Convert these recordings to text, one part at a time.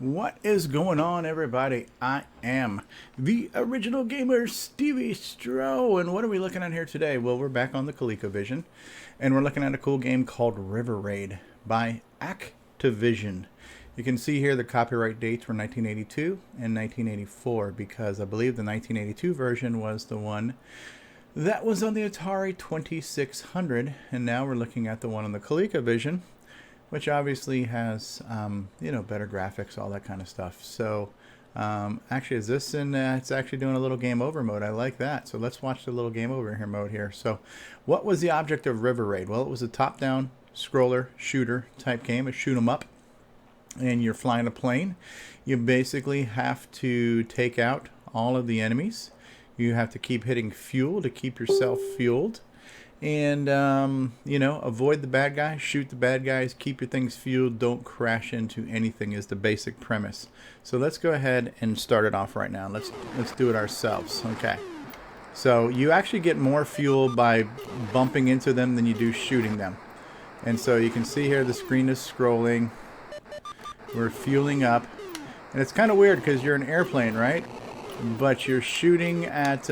What is going on, everybody? I am the original gamer, ColecoVision, and what are we looking at here today? Well, we're back on the ColecoVision, and we're looking at a cool game called River Raid by Activision. You can see here the copyright dates were 1982 and 1984, because I believe the 1982 version was the one that was on the Atari 2600, and now we're looking at the one on the ColecoVision, which obviously has, better graphics, all that kind of stuff. So, actually, is this in, it's actually doing a little game over mode. I like that. So let's watch the little game over here mode here. So, what was the object of River Raid? Well, it was a top-down scroller shooter type game, a shoot 'em up, and you're flying a plane. You basically have to take out all of the enemies. You have to keep hitting fuel to keep yourself fueled. And, avoid the bad guys, shoot the bad guys, keep your things fueled, don't crash into anything is the basic premise. So let's go ahead and start it off right now. Let's do it ourselves. Okay. So you actually get more fuel by bumping into them than you do shooting them. And so you can see here the screen is scrolling. We're fueling up. And it's kind of weird because you're an airplane, right? But you're shooting at...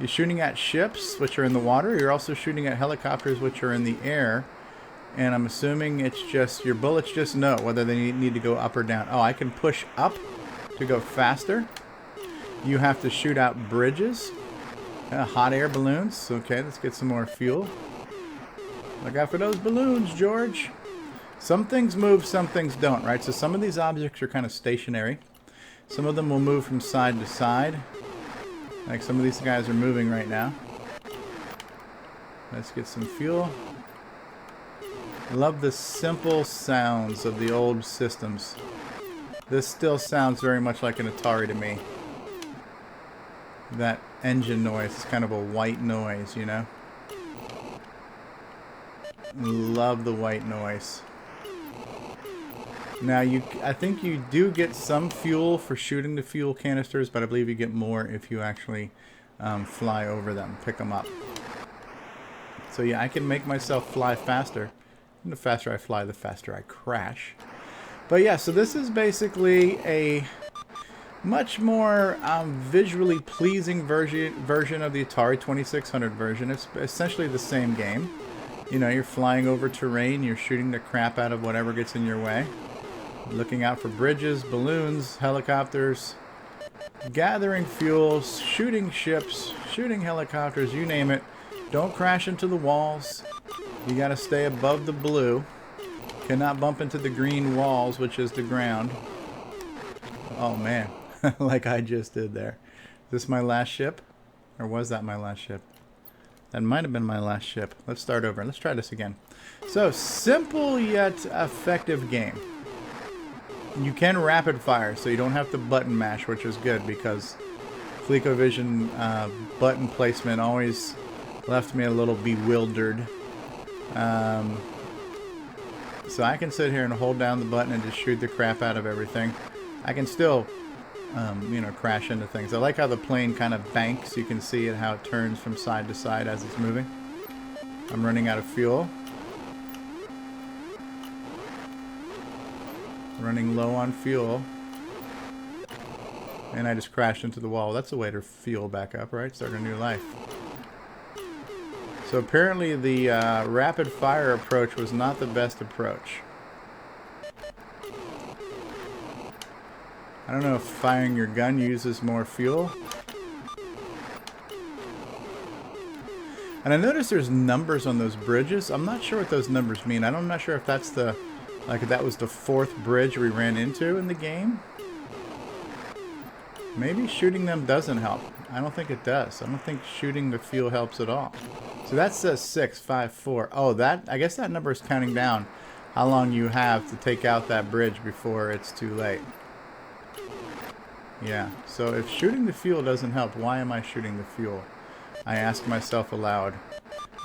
You're shooting at ships, which are in the water. You're also shooting at helicopters, which are in the air. And I'm assuming it's just, your bullets just know whether they need to go up or down. Oh, I can push up to go faster. You have to shoot out bridges. Hot air balloons. Okay, let's get some more fuel. Look out for those balloons, George. Some things move, some things don't, right? So some of these objects are kind of stationary. Some of them will move from side to side. Like some of these guys are moving right now. Let's get some fuel. I love the simple sounds of the old systems. This still sounds very much like an Atari to me. That engine noise is kind of a white noise, you know? Love the white noise. Now, I think you do get some fuel for shooting the fuel canisters, but I believe you get more if you actually fly over them, pick them up. So yeah, I can make myself fly faster. And the faster I fly, the faster I crash. But yeah, so this is basically a much more visually pleasing version of the Atari 2600 version. It's essentially the same game. You know, you're flying over terrain, you're shooting the crap out of whatever gets in your way. Looking out for bridges, balloons, helicopters, gathering fuel, shooting ships, shooting helicopters, you name it. Don't crash into the walls. You gotta stay above the blue. Cannot bump into the green walls, which is the ground. Oh man, like I just did there. Is this my last ship? Or was that my last ship? That might have been my last ship. Let's start over. Let's try this again. So, simple yet effective game. You can rapid fire, so you don't have to button mash, which is good because ColecoVision button placement always left me a little bewildered. So I can sit here and hold down the button and just shoot the crap out of everything. I can still, crash into things. I like how the plane kind of banks. You can see it, how it turns from side to side as it's moving. I'm running out of fuel. Running low on fuel. And I just crashed into the wall. That's a way to fuel back up, right? Start a new life. So apparently the rapid fire approach was not the best approach. I don't know if firing your gun uses more fuel. And I noticed there's numbers on those bridges. I'm not sure what those numbers mean. I'm not sure if that's the... Like that was the 4th bridge we ran into in the game. Maybe shooting them doesn't help. I don't think it does. I don't think shooting the fuel helps at all. So that says 6, 5, 4. Oh, I guess that number is counting down how long you have to take out that bridge before it's too late. Yeah, so if shooting the fuel doesn't help, why am I shooting the fuel? I ask myself aloud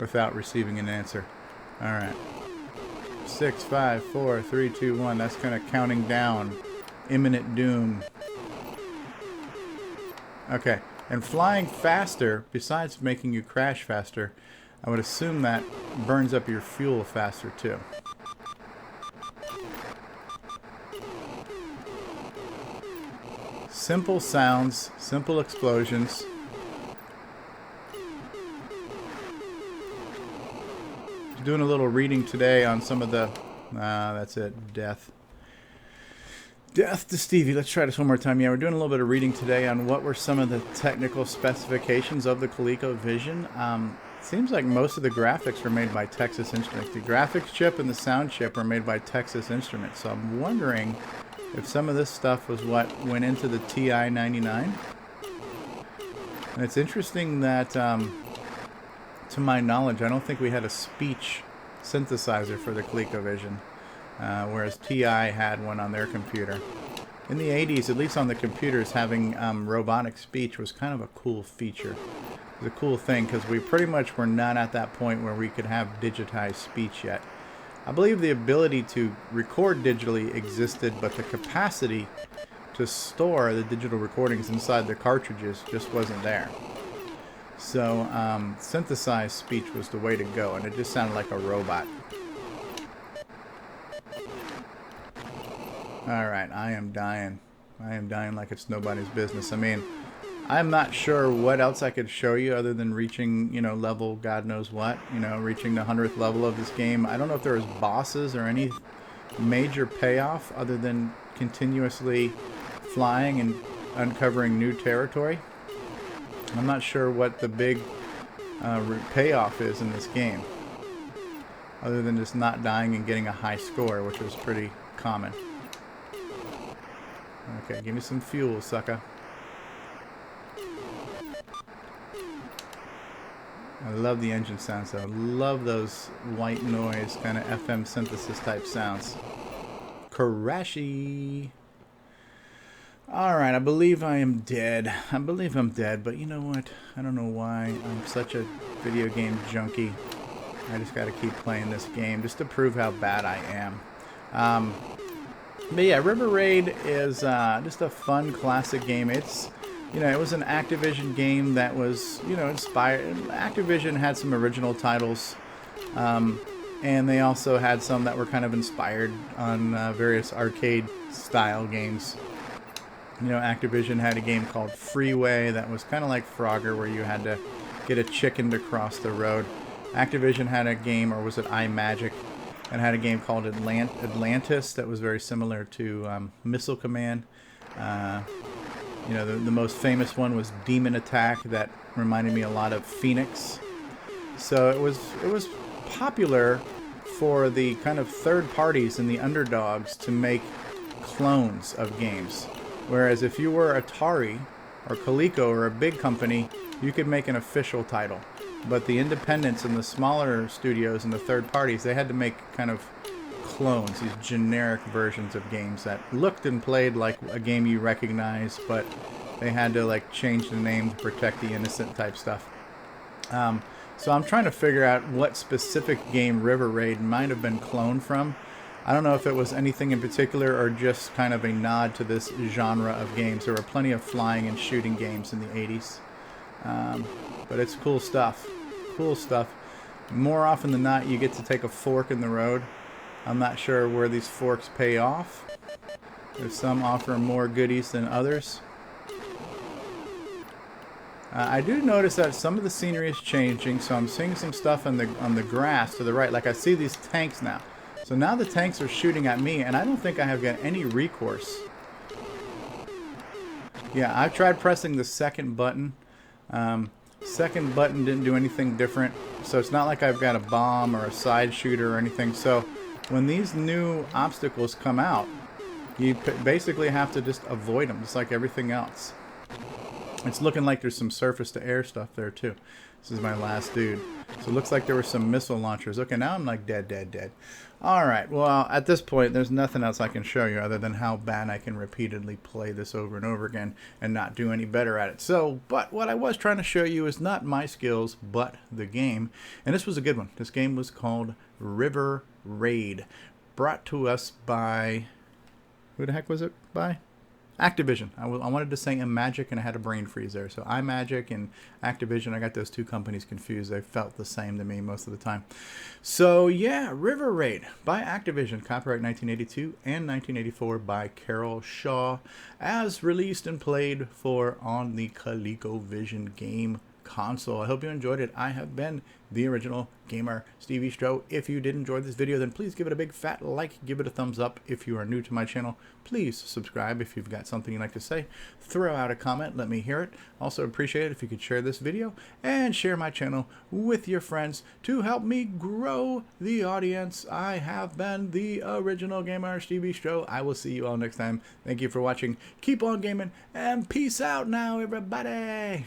without receiving an answer. Alright. 6, 5, 4, 3, 2, 1. That's kind of counting down. Imminent doom. Okay. And flying faster, besides making you crash faster, I would assume that burns up your fuel faster too. Simple sounds, simple explosions. Doing a little reading today on some of the... that's it. Death. Death to Stevie. Let's try this one more time. Yeah, we're doing a little bit of reading today on what were some of the technical specifications of the ColecoVision. Seems like most of the graphics were made by Texas Instruments. The graphics chip and the sound chip were made by Texas Instruments. So I'm wondering if some of this stuff was what went into the TI-99. And it's interesting that, to my knowledge, I don't think we had a speech synthesizer for the ColecoVision, whereas TI had one on their computer. In the 80s, at least on the computers, having robotic speech was kind of a cool feature. It was a cool thing because we pretty much were not at that point where we could have digitized speech yet. I believe the ability to record digitally existed, but the capacity to store the digital recordings inside the cartridges just wasn't there. So synthesized speech was the way to go, and it just sounded like a robot. Alright, I am dying. I am dying like it's nobody's business. I mean, I'm not sure what else I could show you other than reaching, level God knows what. Reaching the 100th level of this game. I don't know if there was bosses or any major payoff other than continuously flying and uncovering new territory. I'm not sure what the big payoff is in this game, other than just not dying and getting a high score, which was pretty common. Okay, give me some fuel, sucker. I love the engine sounds, though. I love those white noise, kind of FM synthesis type sounds. Crashy. Alright, I believe I am dead. I believe I'm dead, but you know what? I don't know why I'm such a video game junkie. I just gotta keep playing this game just to prove how bad I am. But yeah, River Raid is just a fun classic game. It's, it was an Activision game that was, inspired. Activision had some original titles, and they also had some that were kind of inspired on various arcade style games. Activision had a game called Freeway that was kind of like Frogger, where you had to get a chicken to cross the road. Activision had a game, or was it iMagic, and had a game called Atlantis that was very similar to Missile Command. The most famous one was Demon Attack, that reminded me a lot of Phoenix. So it was popular for the kind of third parties and the underdogs to make clones of games. Whereas if you were Atari or Coleco or a big company, you could make an official title. But the independents and the smaller studios and the third parties, they had to make kind of clones, these generic versions of games that looked and played like a game you recognize, but they had to change the name to protect the innocent type stuff. So I'm trying to figure out what specific game River Raid might have been cloned from. I don't know if it was anything in particular or just kind of a nod to this genre of games. There were plenty of flying and shooting games in the 80s. But it's cool stuff. Cool stuff. More often than not, you get to take a fork in the road. I'm not sure where these forks pay off. If some offer more goodies than others. I do notice that some of the scenery is changing, so I'm seeing some stuff on the grass to the right. Like I see these tanks now. So now the tanks are shooting at me, and I don't think I have got any recourse. Yeah, I've tried pressing the second button. Second button didn't do anything different. So it's not like I've got a bomb or a side shooter or anything. So when these new obstacles come out, you basically have to just avoid them, just like everything else. It's looking like there's some surface-to-air stuff there, too. This is my last dude. So it looks like there were some missile launchers. Okay, now I'm like dead. Alright, well, at this point, there's nothing else I can show you other than how bad I can repeatedly play this over and over again and not do any better at it. So, but what I was trying to show you is not my skills, but the game. And this was a good one. This game was called River Raid. Brought to us by... Who the heck was it by? Activision. I wanted to say Imagic and I had a brain freeze there. So iMagic and Activision, I got those two companies confused. They felt the same to me most of the time. So yeah, River Raid by Activision, copyright 1982 and 1984 by Carol Shaw, as released and played for on the ColecoVision game console. I hope you enjoyed it. I have been the original gamer, ColecoVision. If you did enjoy this video, then please give it a big fat like, give it a thumbs up. If you are new to my channel, please subscribe. If you've got something you'd like to say, throw out a comment, let me hear it. Also appreciate it if you could share this video and share my channel with your friends to help me grow the audience. I have been the original gamer, ColecoVision. I will see you all next time. Thank you for watching. Keep on gaming and peace out now, everybody.